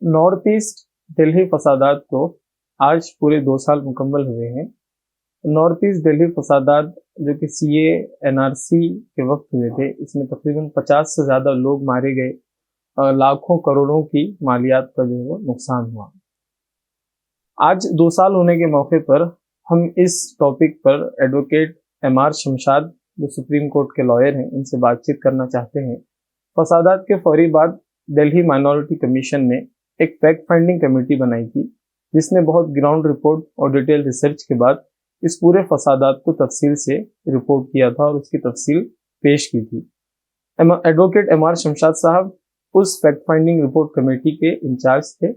North east Delhi फसादात को आज पूरे 2 साल मुकम्मल हुए हैं। नॉर्थ ईस्ट दिल्ली फसादात जो कि सीए एनआरसी के वक्त हुए थे, इसमें तकरीबन 50 से ज़्यादा लोग मारे गए, लाखों करोड़ों की मालियात का जो है वो नुकसान हुआ। आज 2 साल होने के मौके पर हम इस टॉपिक पर एडवोकेट एमआर शमशाद, जो सुप्रीम कोर्ट के लॉयर हैं, उनसे बातचीत करना चाहते हैं। फसादात के फौरी बाद दिल्ली माइनॉरिटी कमीशन ने एक फैक्ट फाइंडिंग कमेटी बनाई थी, जिसने बहुत ग्राउंड रिपोर्ट और डिटेल रिसर्च के बाद इस पूरे फसादात को तफसील से रिपोर्ट किया था और उसकी तफसील पेश की थी। एडवोकेट एमआर शमशाद साहब उस फैक्ट फाइंडिंग रिपोर्ट कमेटी के इंचार्ज थे।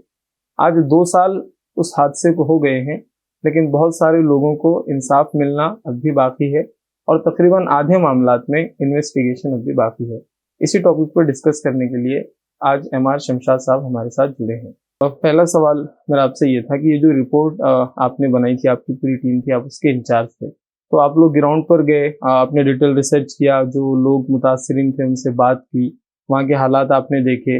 आज 2 साल उस हादसे को हो गए हैं, लेकिन बहुत सारे लोगों को इंसाफ मिलना अब भी बाकी है और तकरीबन आधे मामलात में इन्वेस्टिगेशन अब भी बाकी है। इसी टॉपिक पर डिस्कस करने के लिए आज एमआर शमशाद साहब हमारे साथ जुड़े हैं। पहला सवाल मेरा आपसे ये था कि ये जो रिपोर्ट आपने बनाई थी, आपकी पूरी टीम थी, आप उसके इंचार्ज थे, तो आप लोग ग्राउंड पर गए, आपने डिटेल रिसर्च किया, जो लोग मुतासरीन थे उनसे बात की, वहाँ के हालात आपने देखे,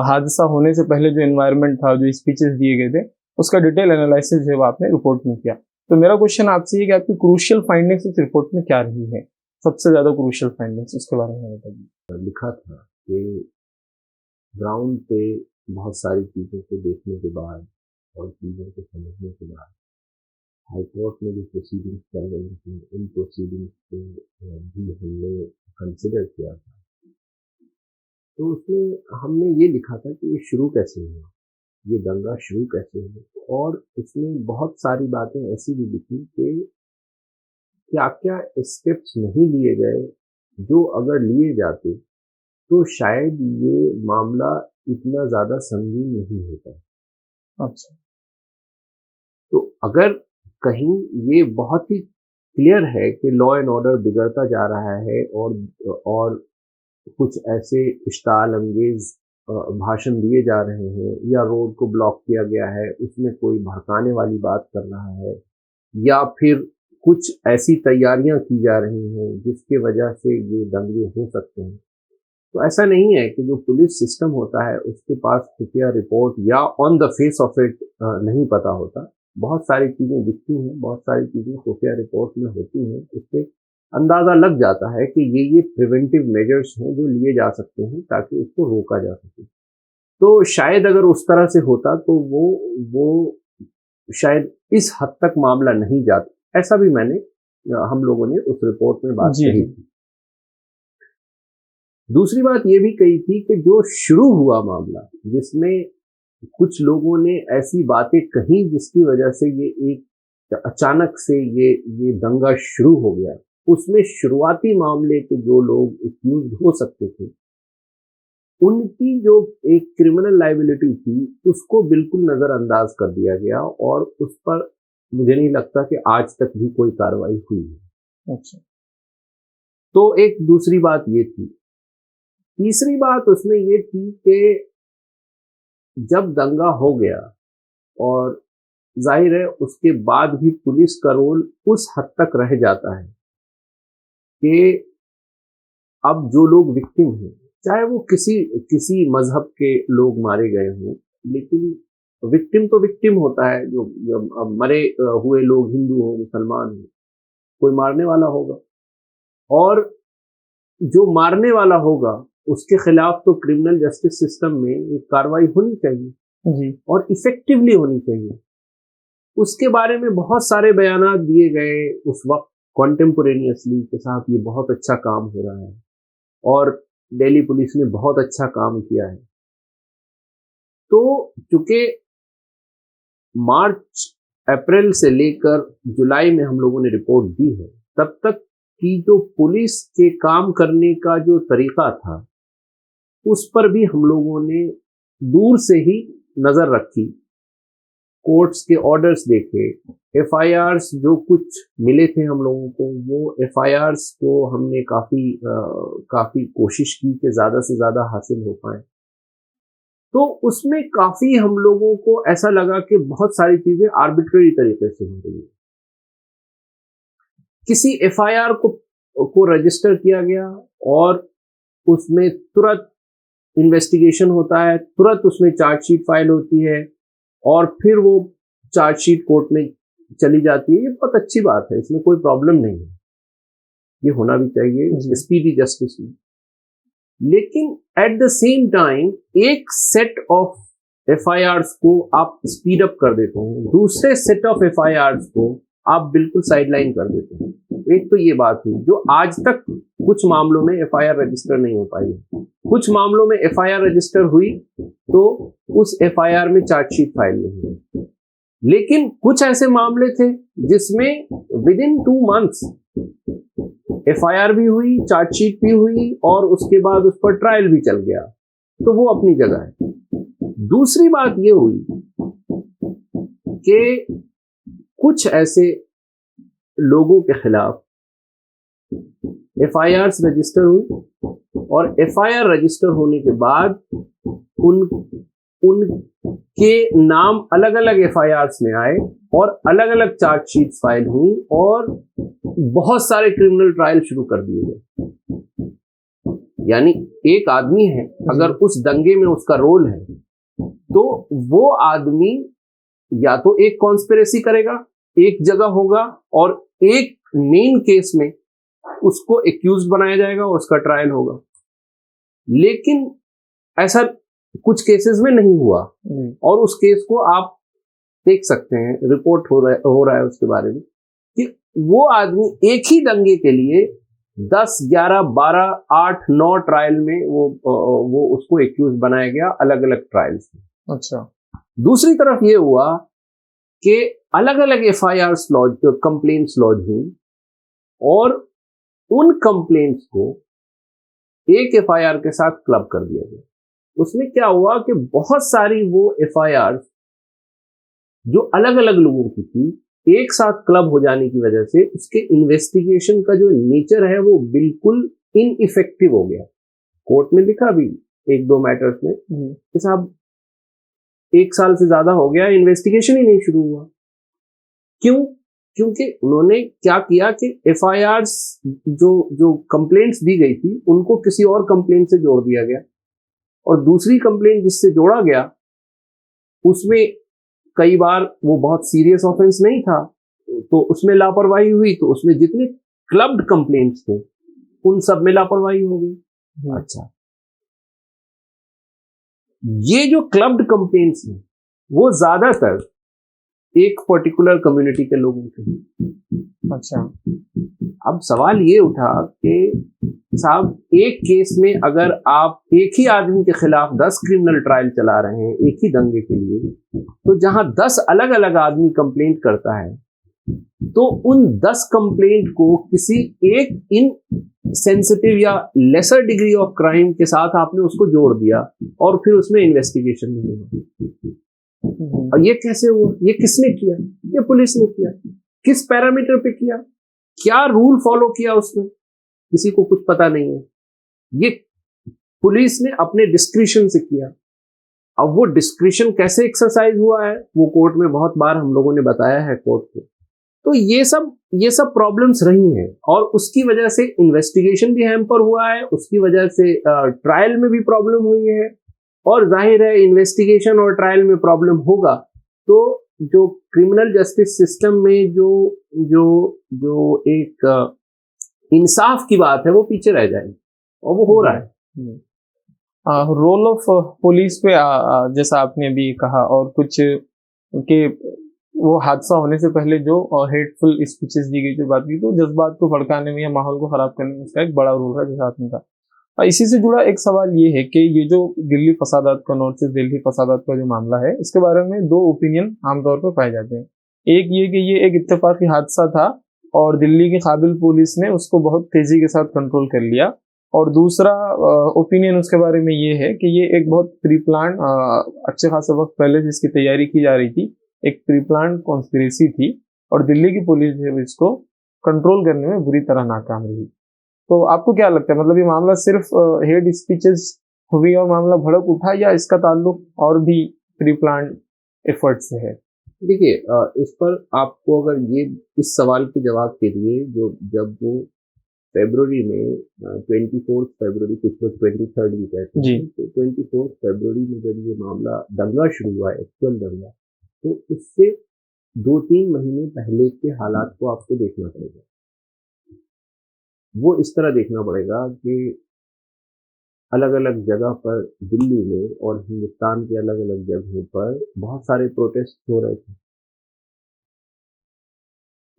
हादसा होने से पहले जो एनवायरनमेंट था, जो स्पीचेस दिए गए थे, उसका डिटेल एनालिसिस जो है आपने रिपोर्ट में किया। तो मेरा क्वेश्चन आपसे ये कि आपकी क्रूशियल फाइंडिंग्स इस रिपोर्ट में क्या रही है, सबसे ज्यादा क्रूशियल फाइंडिंग्स, उसके बारे में बताइए। लिखा था कि ग्राउंड पे बहुत सारी चीज़ों को देखने के बाद और चीज़ों को समझने के बाद हाई कोर्ट में जो प्रोसीडिंग्स चल रही थी, उन प्रोसीडिंग्स को भी हमने कंसिडर किया था। तो उसमें हमने ये लिखा था कि ये शुरू कैसे हुआ, ये दंगा शुरू कैसे हुआ, और इसमें बहुत सारी बातें ऐसी भी लिखी कि क्या क्या स्टेप्स नहीं लिए गए, जो अगर लिए जाते तो शायद ये मामला इतना ज़्यादा संगीन नहीं होता। अच्छा। तो अगर कहीं ये बहुत ही क्लियर है कि लॉ एंड ऑर्डर बिगड़ता जा रहा है और कुछ ऐसे इश्ताल अंगेज भाषण दिए जा रहे हैं, या रोड को ब्लॉक किया गया है, उसमें कोई भड़काने वाली बात कर रहा है, या फिर कुछ ऐसी तैयारियां की जा रही हैं जिसके वजह से ये दंगे हो सकते हैं। तो ऐसा नहीं है कि जो पुलिस सिस्टम होता है उसके पास खुफिया रिपोर्ट या on the face of it नहीं पता होता। बहुत सारी चीज़ें दिखती हैं, बहुत सारी चीज़ें खुफिया रिपोर्ट में होती हैं, उससे अंदाज़ा लग जाता है कि ये प्रिवेंटिव मेजर्स हैं जो लिए जा सकते हैं ताकि इसको रोका जा सके। तो शायद अगर उस तरह से होता तो वो शायद इस हद तक मामला नहीं जाता। ऐसा भी हम लोगों ने उस रिपोर्ट में बात जी कही जी। थी। दूसरी बात ये भी कही थी कि जो शुरू हुआ मामला, जिसमें कुछ लोगों ने ऐसी बातें कही जिसकी वजह से ये एक अचानक से ये दंगा शुरू हो गया, उसमें शुरुआती मामले के जो लोग एक्यूज हो सकते थे, उनकी जो एक क्रिमिनल लायबिलिटी थी उसको बिल्कुल नजरअंदाज कर दिया गया, और उस पर मुझे नहीं लगता कि आज तक भी कोई कार्रवाई हुई है। अच्छा। तो एक दूसरी बात ये थी। तीसरी बात उसमें ये थी कि जब दंगा हो गया, और जाहिर है उसके बाद भी पुलिस का रोल उस हद तक रह जाता है कि अब जो लोग विक्टिम हैं, चाहे वो किसी किसी मजहब के लोग मारे गए हों, लेकिन विक्टिम तो विक्टिम होता है। जो मरे हुए लोग हिंदू हो, मुसलमान हो, कोई मारने वाला होगा, और जो मारने वाला होगा उसके खिलाफ तो क्रिमिनल जस्टिस सिस्टम में एक कार्रवाई होनी चाहिए, जी। और इफेक्टिवली होनी चाहिए। उसके बारे में बहुत सारे बयानात दिए गए उस वक्त कॉन्टेम्पोरेनियसली के साथ, ये बहुत अच्छा काम हो रहा है और दिल्ली पुलिस ने बहुत अच्छा काम किया है। तो चूंकि मार्च अप्रैल से लेकर जुलाई में हम लोगों ने रिपोर्ट दी है, तब तक की जो पुलिस के काम करने का जो तरीका था, उस पर भी हम लोगों ने दूर से ही नजर रखी, कोर्ट्स के ऑर्डर्स देखे, एफआईआर्स जो कुछ मिले थे हम लोगों को, वो एफआईआर्स को हमने काफी कोशिश की कि ज्यादा से ज्यादा हासिल हो पाए। तो उसमें काफी हम लोगों को ऐसा लगा कि बहुत सारी चीजें आर्बिट्रेरी तरीके से हो रही है। किसी एफआईआर को रजिस्टर किया गया और उसमें तुरंत इन्वेस्टिगेशन होता है, तुरंत उसमें चार्जशीट फाइल होती है और फिर वो चार्जशीट कोर्ट में चली जाती है। ये बहुत अच्छी बात है, इसमें कोई प्रॉब्लम नहीं है, ये होना भी चाहिए स्पीडी जस्टिस में। लेकिन एट द सेम टाइम एक सेट ऑफ एफआईआर्स को आप स्पीड अप कर देते हैं, दूसरे सेट ऑफ एफआईआर्स को आप बिल्कुल साइडलाइन कर देते हैं। एक तो ये बात हुई जो आज तक कुछ मामलों में एफआईआर रजिस्टर नहीं हो पाई है। कुछ मामलों में एफआईआर रजिस्टर हुई तो उस एफआईआर में चार्जशीट फाइल नहीं हुई। लेकिन कुछ ऐसे मामले थे जिसमें विद इन 2 मंथ्स एफआईआर भी हुई, चार्जशीट भी हुई और उसके बाद उस पर ट्रायल भी चल गया, तो वो अपनी जगह है। दूसरी बात ये हुई कि कुछ ऐसे लोगों के खिलाफ एफआईआर रजिस्टर हुई और एफआईआर रजिस्टर होने के बाद उनके नाम अलग अलग एफआईआर्स में आए और अलग अलग चार्जशीट फाइल हुई और बहुत सारे क्रिमिनल ट्रायल शुरू कर दिए गए। यानी एक आदमी है, अगर उस दंगे में उसका रोल है तो वो आदमी या तो एक कॉन्स्पिरेसी करेगा, एक जगह होगा और एक मेन केस में उसको एक्यूज बनाया जाएगा और उसका ट्रायल होगा। लेकिन ऐसा कुछ केसेस में नहीं हुआ और उस केस को आप देख सकते हैं, रिपोर्ट हो रहा है उसके बारे में कि वो आदमी एक ही दंगे के लिए 10, 11, 12, 8, 9 ट्रायल में वो उसको एक्यूज बनाया गया अलग अलग ट्रायल्स में। अच्छा। दूसरी तरफ ये हुआ कि अलग अलग एफआईआर कंप्लेंट्स लॉन्च हुई और उन कंप्लेंट्स को एक एफआईआर के साथ क्लब कर दिया गया। उसमें क्या हुआ कि बहुत सारी वो एफआईआर जो अलग अलग लोगों की थी, एक साथ क्लब हो जाने की वजह से उसके इन्वेस्टिगेशन का जो नेचर है वो बिल्कुल इनइफेक्टिव हो गया। कोर्ट ने लिखा भी 1-2 मैटर्स में कि साहब 1 साल से ज्यादा हो गया, इन्वेस्टिगेशन ही नहीं शुरू हुआ। क्यों? क्योंकि उन्होंने क्या किया कि एफआईआर जो कंप्लेंट्स दी गई थी उनको किसी और कंप्लेंट से जोड़ दिया गया और दूसरी कंप्लेंट जिससे जोड़ा गया उसमें कई बार वो बहुत सीरियस ऑफेंस नहीं था तो उसमें लापरवाही हुई, तो उसमें जितने क्लब्ड कंप्लेंट्स थे उन सब में लापरवाही हो गई। अच्छा, ये जो क्लब्ड कंप्लेंट्स हैं वो ज्यादातर एक पर्टिकुलर कम्युनिटी के लोगों के। अच्छा। अब सवाल ये उठा कि साहब एक केस में अगर आप एक ही आदमी के खिलाफ 10 क्रिमिनल ट्रायल चला रहे हैं एक ही दंगे के लिए, तो जहां 10 अलग अलग आदमी कंप्लेंट करता है तो उन 10 कंप्लेंट को किसी एक इन सेंसिटिव या लेसर डिग्री ऑफ क्राइम के साथ आपने उसको जोड़ दिया और फिर उसमें इन्वेस्टिगेशन नहीं हुआ। और ये कैसे हुआ? ये किसने किया? ये पुलिस ने किया। किस पैरामीटर पे किया? क्या रूल फॉलो किया उसमें? किसी को कुछ पता नहीं है। ये पुलिस ने अपने डिस्क्रिशन से किया। अब वो डिस्क्रिशन कैसे एक्सरसाइज हुआ है वो कोर्ट में बहुत बार हम लोगों ने बताया है कोर्ट को। तो ये सब प्रॉब्लम्स रही हैं और उसकी वजह से इन्वेस्टिगेशन भी हैम्पर हुआ है, उसकी वजह से ट्रायल में भी प्रॉब्लम हुई है और जाहिर है इन्वेस्टिगेशन और ट्रायल में प्रॉब्लम होगा तो जो क्रिमिनल जस्टिस सिस्टम में जो एक इंसाफ की बात है वो पीछे रह जाएगी और वो हो रहा है। रोल ऑफ पुलिस पे जैसा आपने अभी कहा और कुछ के वो हादसा होने से पहले जो हेटफुल स्पीचेस दी गई जो बात की, तो जज्बात को भड़काने में या माहौल को खराब करने में उसका एक बड़ा रोल है जैसा आपने कहा। इसी से जुड़ा एक सवाल ये है कि ये जो दिल्ली फसादात का, नॉर्थ ईस्ट दिल्ली फसादात का जो मामला है, इसके बारे में 2 ओपिनियन आमतौर पर पाए जाते हैं। एक ये कि ये एक इत्तेफाकी हादसा था और दिल्ली की काबिल पुलिस ने उसको बहुत तेजी के साथ कंट्रोल कर लिया, और दूसरा ओपिनियन उसके बारे में ये है कि ये एक बहुत प्री प्लान अच्छे खासे वक्त पहले से इसकी तैयारी की जा रही थी, एक प्री प्लान कॉन्स्पिरेसी थी और दिल्ली की पुलिस जो है इसको कंट्रोल करने में बुरी तरह नाकाम रही। तो आपको क्या लगता है, मतलब ये मामला सिर्फ हेड स्पीचेस हुई और मामला भड़क उठा या इसका ताल्लुक और भी प्री प्लान एफर्ट से है? देखिए, इस पर आपको अगर ये इस सवाल के जवाब के लिए जब वो फरवरी में 24 फरवरी, कुछ लोग 23 भी कहते जी। हैं, तो 24 फरवरी में जब ये मामला दंगा शुरू हुआ, एक्चुअल दंगा, तो उससे 2-3 महीने पहले के हालात को आपको देखना पड़ेगा। वो इस तरह देखना पड़ेगा कि अलग-अलग जगह पर दिल्ली में और हिंदुस्तान के अलग-अलग जगहों पर बहुत सारे प्रोटेस्ट हो रहे थे।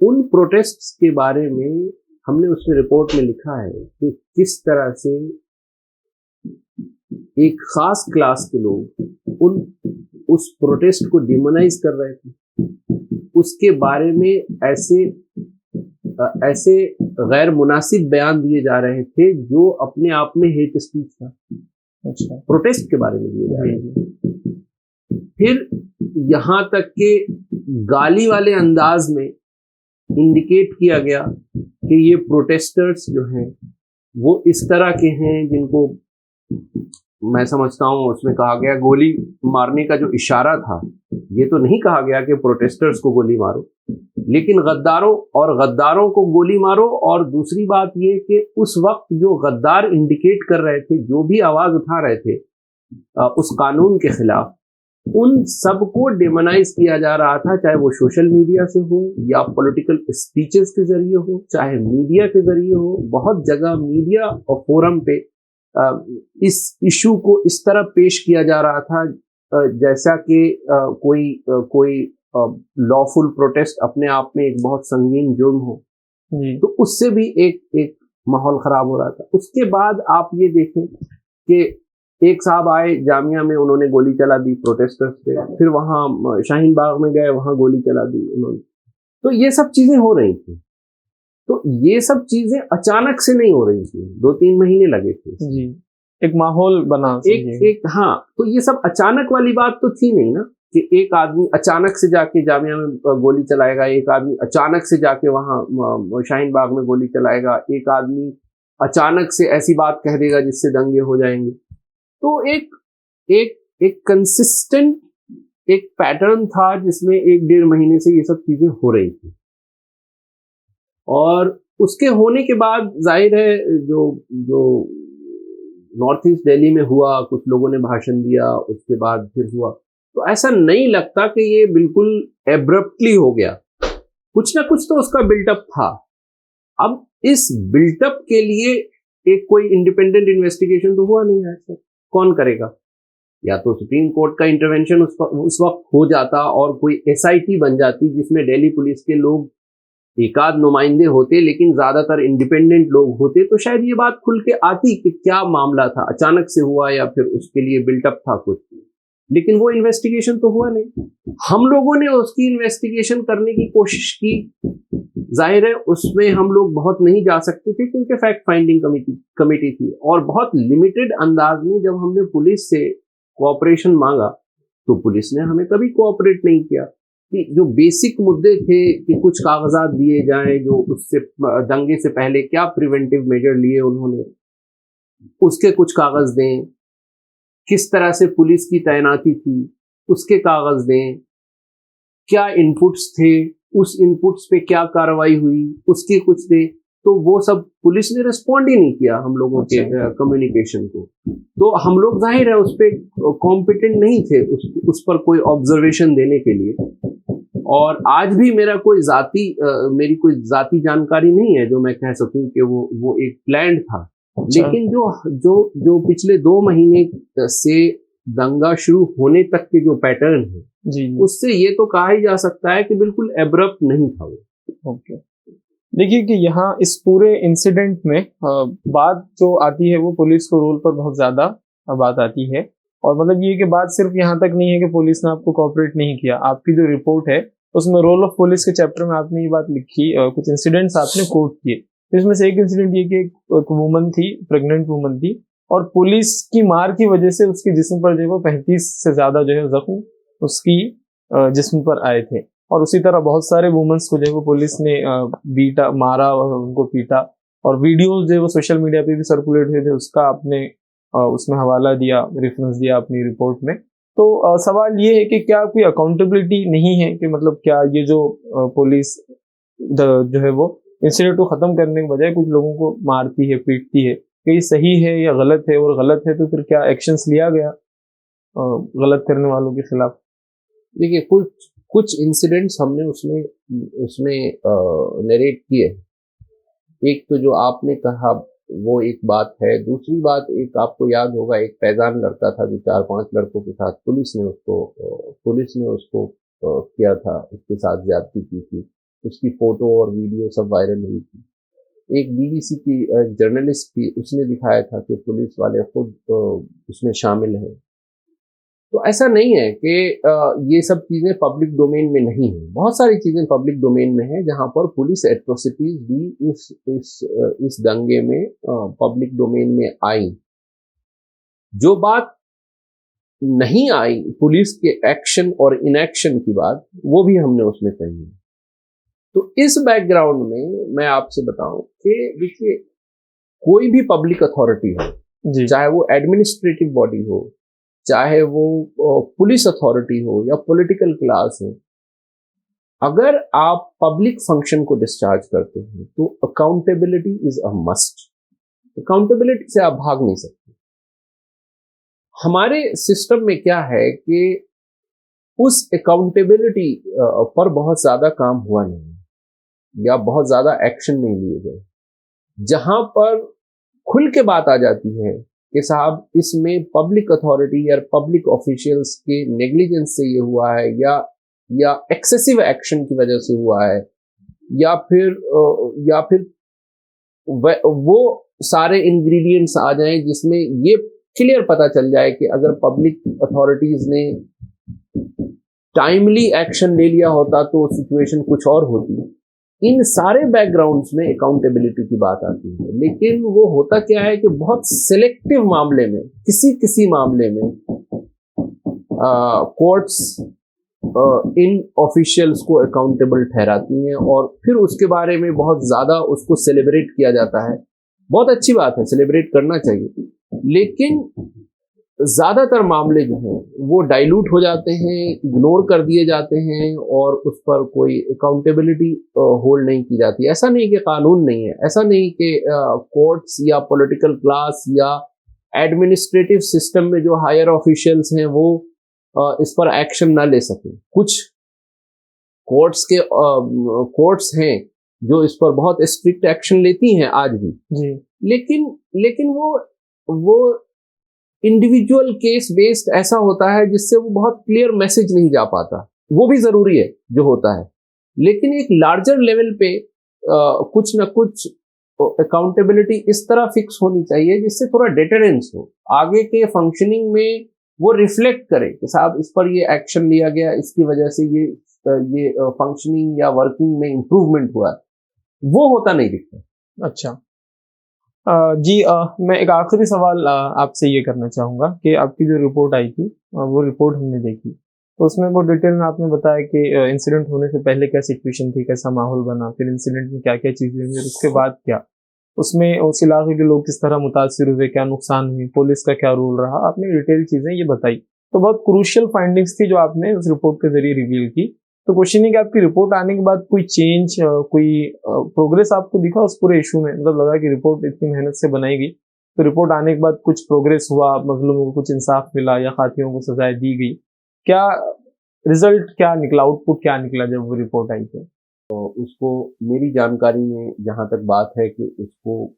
उन प्रोटेस्ट्स के बारे में हमने उसमें रिपोर्ट में लिखा है कि किस तरह से एक खास क्लास के लोग उस प्रोटेस्ट को डिमोनाइज कर रहे थे। उसके बारे में ऐसे गैर मुनासिब बयान दिए जा रहे थे जो अपने आप में हेट स्पीच था। अच्छा। प्रोटेस्ट के बारे में दिए जा रहे थे। फिर यहाँ तक के गाली वाले अंदाज में इंडिकेट किया गया कि ये प्रोटेस्टर्स जो हैं वो इस तरह के हैं जिनको मैं समझता हूँ, उसमें कहा गया गोली मारने का जो इशारा था, ये तो नहीं कहा गया कि प्रोटेस्टर्स को गोली मारो, लेकिन गद्दारों को गोली मारो। और दूसरी बात ये कि उस वक्त जो गद्दार इंडिकेट कर रहे थे, जो भी आवाज उठा रहे थे उस कानून के खिलाफ, उन सबको डिमोनाइज किया जा रहा था, चाहे वो सोशल मीडिया से हो या पॉलिटिकल स्पीचेस के जरिए हो, चाहे मीडिया के जरिए हो। बहुत जगह मीडिया और फोरम पे इस इशू को इस तरह पेश किया जा रहा था जैसा कि कोई लॉफुल प्रोटेस्ट अपने आप में एक बहुत संगीन जुर्म हो। तो उससे भी एक माहौल खराब हो रहा था। उसके बाद आप ये देखें कि एक साहब आए जामिया में, उन्होंने गोली चला दी प्रोटेस्टर्स पे, फिर वहां शाहीन बाग में गए, वहां गोली चला दी उन्होंने। तो ये सब चीजें हो रही थी। तो ये सब चीजें अचानक से नहीं हो रही थी, 2-3 महीने लगे थे जी। एक माहौल बना हाँ। तो ये सब अचानक वाली बात तो थी नहीं ना, कि एक आदमी अचानक से जाके जामिया में गोली चलाएगा, एक आदमी अचानक से जाके वहां शाहीन बाग में गोली चलाएगा, एक आदमी अचानक से ऐसी बात कह देगा जिससे दंगे हो जाएंगे। तो एक कंसिस्टेंट एक पैटर्न था जिसमें 1-1.5 महीने से ये सब चीजें हो रही थी। और उसके होने के बाद जाहिर है जो नॉर्थ ईस्ट दिल्ली में हुआ, कुछ लोगों ने भाषण दिया, उसके बाद फिर हुआ, तो ऐसा नहीं लगता कि ये बिल्कुल एब्रप्टली हो गया। कुछ ना कुछ तो उसका बिल्टअप था। अब इस बिल्टअप के लिए एक कोई इंडिपेंडेंट इन्वेस्टिगेशन तो हुआ नहीं है, ऐसा कौन करेगा? या तो सुप्रीम कोर्ट का इंटरवेंशन उस वक्त हो जाता और कोई एसआईटी बन जाती जिसमें दिल्ली पुलिस के लोग एकाध नुमाइंदे होते, लेकिन ज्यादातर इंडिपेंडेंट लोग होते, तो शायद ये बात खुल के आती कि क्या मामला था, अचानक से हुआ या फिर उसके लिए बिल्टअप था कुछ। लेकिन वो इन्वेस्टिगेशन तो हुआ नहीं। हम लोगों ने उसकी इन्वेस्टिगेशन करने की कोशिश की, जाहिर है उसमें हम लोग बहुत नहीं जा सकते थे क्योंकि फैक्ट फाइंडिंग कमेटी थी, और बहुत लिमिटेड अंदाज में जब हमने पुलिस से कोऑपरेशन मांगा तो पुलिस ने हमें कभी कोऑपरेट नहीं किया। कि जो बेसिक मुद्दे थे कि कुछ कागजात दिए जाएं, जो उससे दंगे से पहले क्या प्रिवेंटिव मेजर लिए उन्होंने, उसके कुछ कागज दें, किस तरह से पुलिस की तैनाती थी उसके कागज दें, क्या इनपुट्स थे, उस इनपुट्स पे क्या कार्रवाई हुई उसके कुछ दे। तो वो सब पुलिस ने रिस्पॉन्ड ही नहीं किया हम लोगों के कम्युनिकेशन को। तो हम लोग जाहिर है उस पर कॉम्पिटेंट नहीं थे उस पर कोई ऑब्जर्वेशन देने के लिए। और आज भी मेरी कोई जाती जानकारी नहीं है जो मैं कह सकूं कि वो एक प्लान था। लेकिन जो पिछले 2 महीने से दंगा शुरू होने तक के जो पैटर्न है जी, उससे ये तो कहा ही जा सकता है कि बिल्कुल एब्रप्ट नहीं था वो। ओके। देखिए कि यहाँ इस पूरे इंसिडेंट में बात जो आती है वो पुलिस के रोल पर बहुत ज्यादा बात आती है। और मतलब ये कि बात सिर्फ यहाँ तक नहीं है कि पुलिस ने आपको कोऑपरेट नहीं किया। आपकी जो रिपोर्ट है उसमें रोल ऑफ पुलिस के चैप्टर में आपने ये बात लिखी, कुछ इंसिडेंट्स आपने कोट किए। इसमें से एक इंसिडेंट ये कि एक वुमन थी, प्रेग्नेंट वुमन थी, और पुलिस की मार की वजह से उसके जिस्म पर जो है 35 से ज्यादा जो है जख्म उसकी जिस्म पर आए थे। और उसी तरह बहुत सारे वुमेन्स को जो है वो पुलिस ने बीटा, मारा और उनको पीटा। और वीडियोस जो है वो सोशल मीडिया पे भी सर्कुलेट हुए थे, उसका आपने उसमें हवाला दिया, रेफरेंस दिया अपनी रिपोर्ट में। तो सवाल ये है कि क्या कोई अकाउंटेबिलिटी नहीं है कि मतलब क्या ये जो पुलिस जो है वो इंसिडेंट को खत्म करने के बजाय कुछ लोगों को मारती है, पीटती है। कि ये सही है या गलत है, और गलत है तो फिर क्या एक्शंस लिया गया गलत करने वालों के खिलाफ? देखिए, कुछ कुछ इंसिडेंट्स हमने उसमें उसमें नरेट किए। एक तो जो आपने कहा वो एक बात है। दूसरी बात, एक आपको याद होगा, एक फैजान लड़का था जो 4-5 लड़कों के साथ पुलिस ने उसको किया था, उसके साथ ज्यादती की थी। उसकी फोटो और वीडियो सब वायरल हुई थी। एक बीबीसी की जर्नलिस्ट थी, उसने दिखाया था कि पुलिस वाले खुद उसमें शामिल हैं। तो ऐसा नहीं है कि ये सब चीज़ें पब्लिक डोमेन में नहीं है। बहुत सारी चीज़ें पब्लिक डोमेन में है जहाँ पर पुलिस एट्रोसिटीज भी इस दंगे में पब्लिक डोमेन में आई। जो बात नहीं आई पुलिस के एक्शन और इनएक्शन की बात, वो भी हमने उसमें कही है। तो इस बैकग्राउंड में मैं आपसे बताऊं कि देखिए, कोई भी पब्लिक अथॉरिटी हो, जी। चाहे वो एडमिनिस्ट्रेटिव बॉडी हो, चाहे वो पुलिस अथॉरिटी हो या पॉलिटिकल क्लास हो, अगर आप पब्लिक फंक्शन को डिस्चार्ज करते हैं तो accountability is a must. Accountability से आप भाग नहीं सकते। हमारे सिस्टम में क्या है कि उस अकाउंटेबिलिटी पर बहुत ज्यादा काम हुआ नहीं या बहुत ज्यादा एक्शन नहीं लिए गए। जहां पर खुल के बात आ जाती है कि साहब इसमें पब्लिक अथॉरिटी या पब्लिक ऑफिशियल्स के नेग्लिजेंस से ये हुआ है, या एक्सेसिव एक्शन की वजह से हुआ है, या फिर वो सारे इंग्रेडिएंट्स आ जाएं जिसमें ये क्लियर पता चल जाए कि अगर पब्लिक अथॉरिटीज ने टाइमली एक्शन ले लिया होता तो सिचुएशन कुछ और होती। इन सारे बैकग्राउंड्स में अकाउंटेबिलिटी की बात आती है। लेकिन वो होता क्या है कि बहुत सिलेक्टिव मामले में, किसी मामले में कोर्ट्स इन ऑफिशियल्स को अकाउंटेबल ठहराती हैं और फिर उसके बारे में बहुत ज्यादा उसको सेलिब्रेट किया जाता है। बहुत अच्छी बात है, सेलिब्रेट करना चाहिए, लेकिन ज्यादातर मामले जो हैं वो डाइल्यूट हो जाते हैं, इग्नोर कर दिए जाते हैं और उस पर कोई अकाउंटेबिलिटी होल्ड नहीं की जाती। ऐसा नहीं कि कानून नहीं है, ऐसा नहीं कि कोर्ट्स या पॉलिटिकल क्लास या एडमिनिस्ट्रेटिव सिस्टम में जो हायर ऑफिशियल्स हैं वो इस पर एक्शन ना ले सके। कुछ कोर्ट्स हैं जो इस पर बहुत स्ट्रिक्ट एक्शन लेती हैं आज भी जी। लेकिन वो इंडिविजुअल केस बेस्ड ऐसा होता है जिससे वो बहुत क्लियर मैसेज नहीं जा पाता। वो भी जरूरी है जो होता है, लेकिन एक लार्जर लेवल पे कुछ ना कुछ अकाउंटेबिलिटी इस तरह फिक्स होनी चाहिए जिससे थोड़ा डेटरेंस हो, आगे के फंक्शनिंग में वो रिफ्लेक्ट करे कि साहब इस पर ये एक्शन लिया गया, इसकी वजह से ये फंक्शनिंग या वर्किंग में इंप्रूवमेंट हुआ। वो होता नहीं दिखता। अच्छा। जी, मैं एक आखिरी सवाल आपसे ये करना चाहूँगा कि आपकी जो रिपोर्ट आई थी, वो रिपोर्ट हमने देखी, तो उसमें बहुत डिटेल में आपने बताया कि इंसिडेंट होने से पहले क्या सिचुएशन थी, कैसा माहौल बना, फिर इंसिडेंट में क्या क्या चीज़ें हुई और उसके बाद क्या, उसमें उस इलाके के लोग किस तरह मुतासिर हुए, क्या नुकसान हुई, पुलिस का क्या रोल रहा, आपने डिटेल चीज़ें ये बताई। तो बहुत क्रूशियल फाइंडिंग्स थी जो आपने उस रिपोर्ट के जरिए रिवील की। तो क्वेश्चन है कि आपकी रिपोर्ट आने के बाद कोई चेंज, कोई प्रोग्रेस आपको दिखा उस पूरे इशू में? मतलब लगा कि रिपोर्ट इतनी मेहनत से बनाई गई, तो रिपोर्ट आने के बाद कुछ प्रोग्रेस हुआ, मजलूमों को कुछ इंसाफ मिला या खातियों को सजाएं दी गई? क्या रिजल्ट क्या निकला, आउटपुट क्या निकला जब वो रिपोर्ट आई? तो उसको मेरी जानकारी में जहाँ तक बात है कि उसको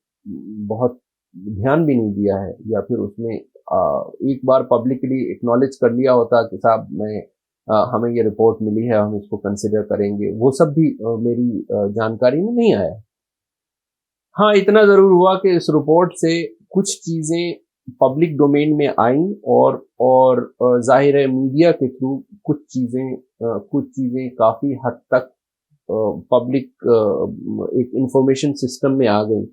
बहुत ध्यान भी नहीं दिया है, या फिर उसमें एक बार पब्लिकली एक्नॉलेज कर लिया होता कि साहब हमें ये रिपोर्ट मिली है, हम इसको कंसिडर करेंगे, वो सब भी मेरी जानकारी में नहीं आया। हाँ, इतना जरूर हुआ कि इस रिपोर्ट से कुछ चीजें पब्लिक डोमेन में आई और जाहिर है मीडिया के थ्रू कुछ चीजें काफी हद तक पब्लिक एक इंफॉर्मेशन सिस्टम में आ गई।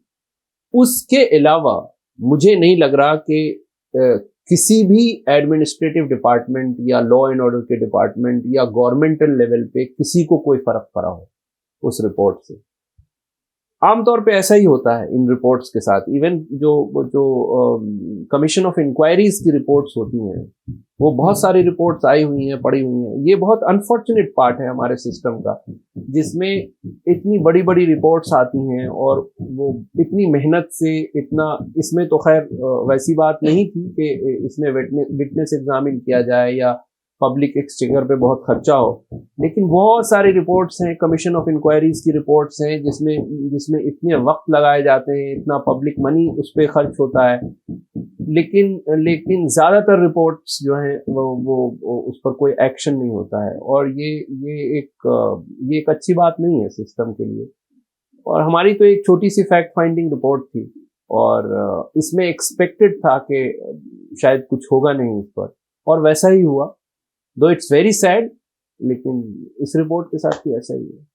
उसके अलावा मुझे नहीं लग रहा कि किसी भी एडमिनिस्ट्रेटिव डिपार्टमेंट या लॉ एंड ऑर्डर के डिपार्टमेंट या गवर्नमेंटल लेवल पे किसी को कोई फर्क पड़ा हो उस रिपोर्ट से। आमतौर पे ऐसा ही होता है इन रिपोर्ट्स के साथ। इवन जो कमीशन ऑफ इंक्वायरीज की रिपोर्ट्स होती हैं, वो बहुत सारी रिपोर्ट्स आई हुई हैं, पड़ी हुई हैं। ये बहुत अनफॉर्चुनेट पार्ट है हमारे सिस्टम का जिसमें इतनी बड़ी बड़ी रिपोर्ट्स आती हैं और वो इतनी मेहनत से इतना, इसमें तो खैर वैसी बात नहीं थी कि इसमें विटनेस एग्जामिन किया जाए या पब्लिक एक्सचेंजर पे बहुत खर्चा हो, लेकिन बहुत सारी रिपोर्ट्स हैं, कमीशन ऑफ इंक्वायरीज की रिपोर्ट्स हैं जिसमें जिसमें इतने वक्त लगाए जाते हैं, इतना पब्लिक मनी उस पर खर्च होता है, लेकिन लेकिन ज़्यादातर रिपोर्ट्स जो हैं वो उस पर कोई एक्शन नहीं होता है, और ये एक अच्छी बात नहीं है सिस्टम के लिए। और हमारी तो एक छोटी सी फैक्ट फाइंडिंग रिपोर्ट थी, और इसमें एक्सपेक्टेड था कि शायद कुछ होगा नहीं इस पर, और वैसा ही हुआ। दो इट्स वेरी सैड, लेकिन इस रिपोर्ट के साथ भी ऐसा ही है।